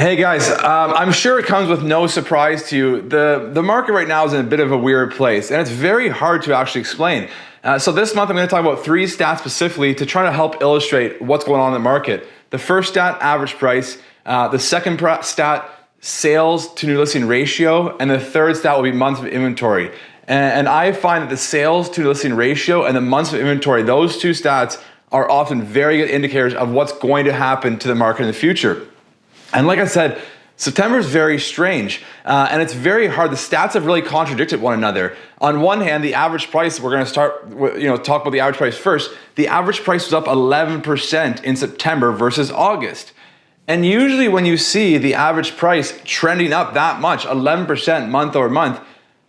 Hey guys, I'm sure it comes with no surprise to you. The market right now is in a bit of a weird place, and it's very hard to actually explain. So this month I'm going to talk about 3 stats specifically to try to help illustrate what's going on in the market. The first stat, average price. The second stat, sales to new listing ratio. And the third stat will be months of inventory. And I find that the sales to new listing ratio and the months of inventory, those 2 stats are often very good indicators of what's going to happen to the market in the future. And like I said, September is very strange, and it's very hard. The stats have really contradicted one another. On one hand, the average price, we're going to start, talk about the average price first. The average price was up 11% in September versus August. And usually when you see the average price trending up that much, 11% month over month,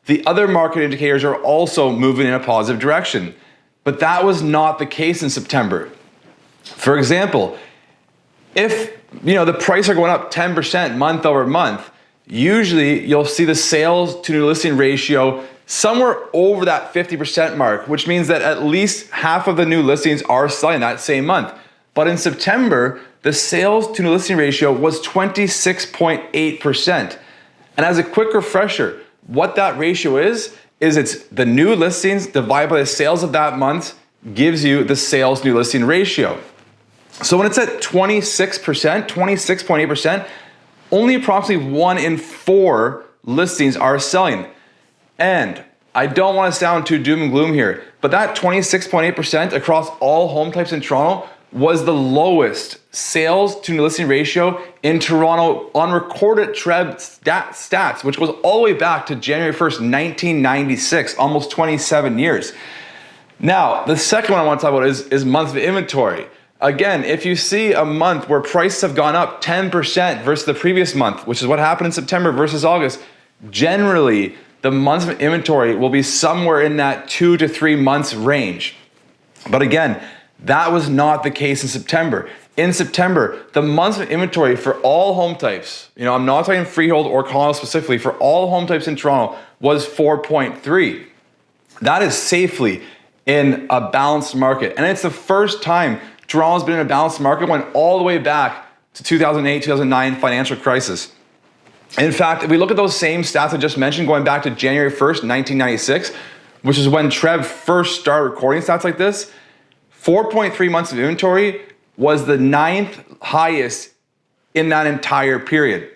the other market indicators are also moving in a positive direction. But that was not the case in September. For example, if the price are going up 10% month over month, usually you'll see the sales to new listing ratio somewhere over that 50% mark, which means that at least half of the new listings are selling that same month. But in September, the sales to new listing ratio was 26.8%. And as a quick refresher, what that ratio is it's the new listings divided by the sales of that month gives you the sales to new listing ratio. So when it's at 26%, 26.8%, only approximately 1 in 4 listings are selling. And I don't want to sound too doom and gloom here, but that 26.8% across all home types in Toronto was the lowest sales to new listing ratio in Toronto on recorded TREB stats, which was all the way back to January 1st, 1996, almost 27 years. Now, the second one I want to talk about is months of inventory. Again, if you see a month where prices have gone up 10% versus the previous month, which is what happened in September versus August, generally the months of inventory will be somewhere in that 2 to 3 months range. But again, that was not the case in September. In September, the months of inventory for all home types, I'm not talking freehold or condo specifically, for all home types in Toronto was 4.3. That is safely in a balanced market. And it's the first time Toronto's been in a balanced market, went all the way back to 2008, 2009 financial crisis. In fact, if we look at those same stats I just mentioned, going back to January 1st, 1996, which is when TREB first started recording stats like this, 4.3 months of inventory was the 9th highest in that entire period.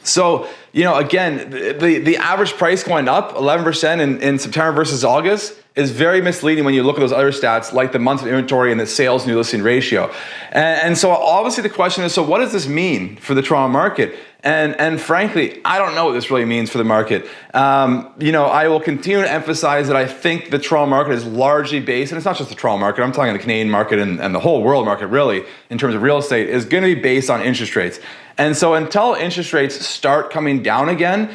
So, again, the average price going up 11% in September versus August is very misleading when you look at those other stats like the months of inventory and the sales new listing ratio. And so obviously the question is, so what does this mean for the Toronto market? And frankly, I don't know what this really means for the market. I will continue to emphasize that I think the Toronto market is largely based, and it's not just the Toronto market, I'm talking the Canadian market and the whole world market really, in terms of real estate, is going to be based on interest rates. And so until interest rates start coming down again,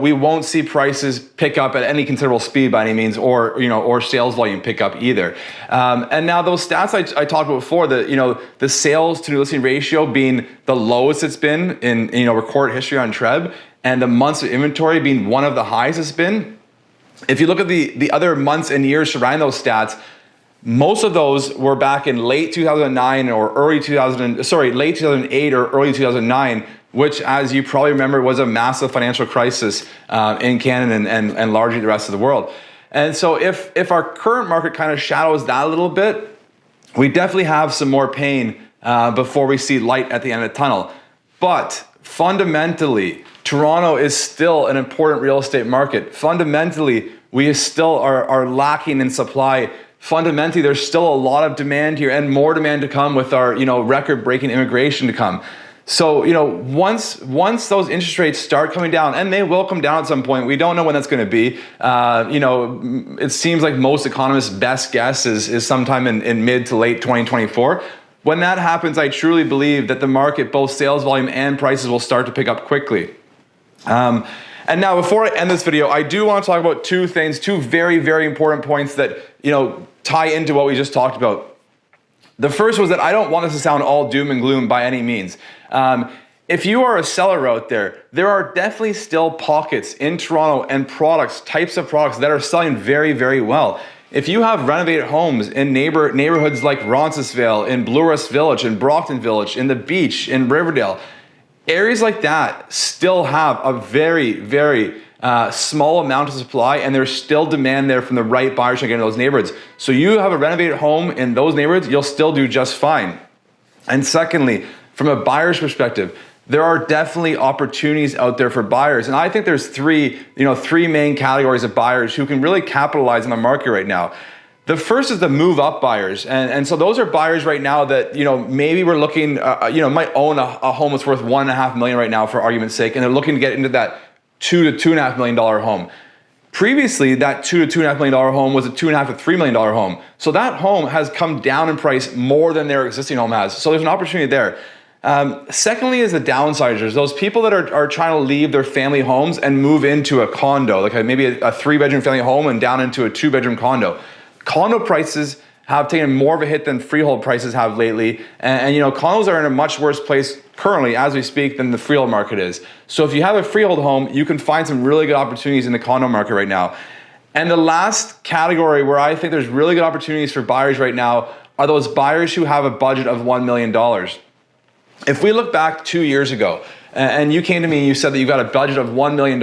we won't see prices pick up at any considerable speed by any means, or sales volume pick up either. And now those stats I talked about before, the sales to new listing ratio being the lowest it's been in recorded history on TREB, and the months of inventory being one of the highest it's been. If you look at the other months and years surrounding those stats, most of those were back in late 2008 or early 2009, which, as you probably remember, was a massive financial crisis in Canada and largely the rest of the world. And so if our current market kind of shadows that a little bit, we definitely have some more pain before we see light at the end of the tunnel. But fundamentally, Toronto is still an important real estate market. Fundamentally, we still are lacking in supply. Fundamentally, there's still a lot of demand here and more demand to come with our, record-breaking immigration to come. So, once those interest rates start coming down, and they will come down at some point, we don't know when that's going to be. It seems like most economists' best guess is sometime in mid to late 2024. When that happens, I truly believe that the market, both sales volume and prices, will start to pick up quickly. And now, before I end this video, I do want to talk about 2 things, 2 very, very important points that, tie into what we just talked about. The first was that I don't want this to sound all doom and gloom by any means. If you are a seller out there are definitely still pockets in Toronto and types of products that are selling very, very well. If you have renovated homes in neighborhoods like Roncesvalles, in Blue West Village, in Brockton Village, in the Beach, in Riverdale, Areas like that still have a very, very small amount of supply, and there's still demand there from the right buyers to get into those neighborhoods. So you have a renovated home in those neighborhoods, you'll still do just fine. And secondly, from a buyer's perspective, there are definitely opportunities out there for buyers. And I think there's three main categories of buyers who can really capitalize on the market right now. The first is the move up buyers. And so those are buyers right now that, maybe we're looking, might own a home that's worth $1.5 million right now for argument's sake. And they're looking to get into that $2 to $2.5 million home. Previously, that $2 to $2.5 million home was a $2.5 to $3 million home. So that home has come down in price more than their existing home has. So there's an opportunity there. Secondly is the downsizers, those people that are trying to leave their family homes and move into a condo, like maybe a 3-bedroom family home and down into a 2-bedroom condo. Condo prices have taken more of a hit than freehold prices have lately. And condos are in a much worse place currently as we speak than the freehold market is. So if you have a freehold home, you can find some really good opportunities in the condo market right now. And the last category where I think there's really good opportunities for buyers right now are those buyers who have a budget of $1 million. If we look back 2 years ago and you came to me and you said that you got a budget of $1 million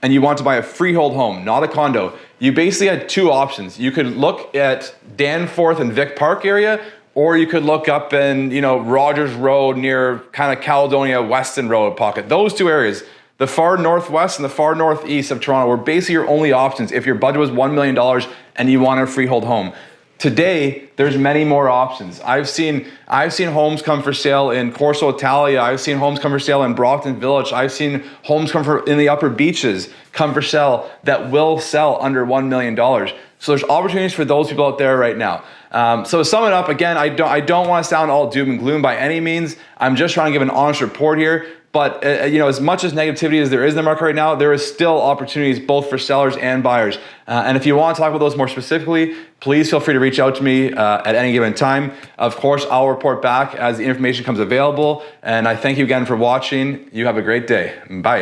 and you want to buy a freehold home, not a condo, you basically had two options. You could look at Danforth and Vic Park area, or you could look up in, Rogers Road near kind of Caledonia, Weston Road pocket. Those two areas, the far northwest and the far northeast of Toronto, were basically your only options if your budget was $1 million and you want a freehold home. Today, there's many more options. I've seen homes come for sale in Corso Italia. I've seen homes come for sale in Brockton Village. I've seen homes in the upper beaches come for sale that will sell under $1 million. So there's opportunities for those people out there right now. So to sum it up, again, I don't want to sound all doom and gloom by any means. I'm just trying to give an honest report here. But as much as negativity as there is in the market right now, there is still opportunities both for sellers and buyers. And if you want to talk about those more specifically, please feel free to reach out to me at any given time. Of course, I'll report back as the information comes available. And I thank you again for watching. You have a great day. Bye.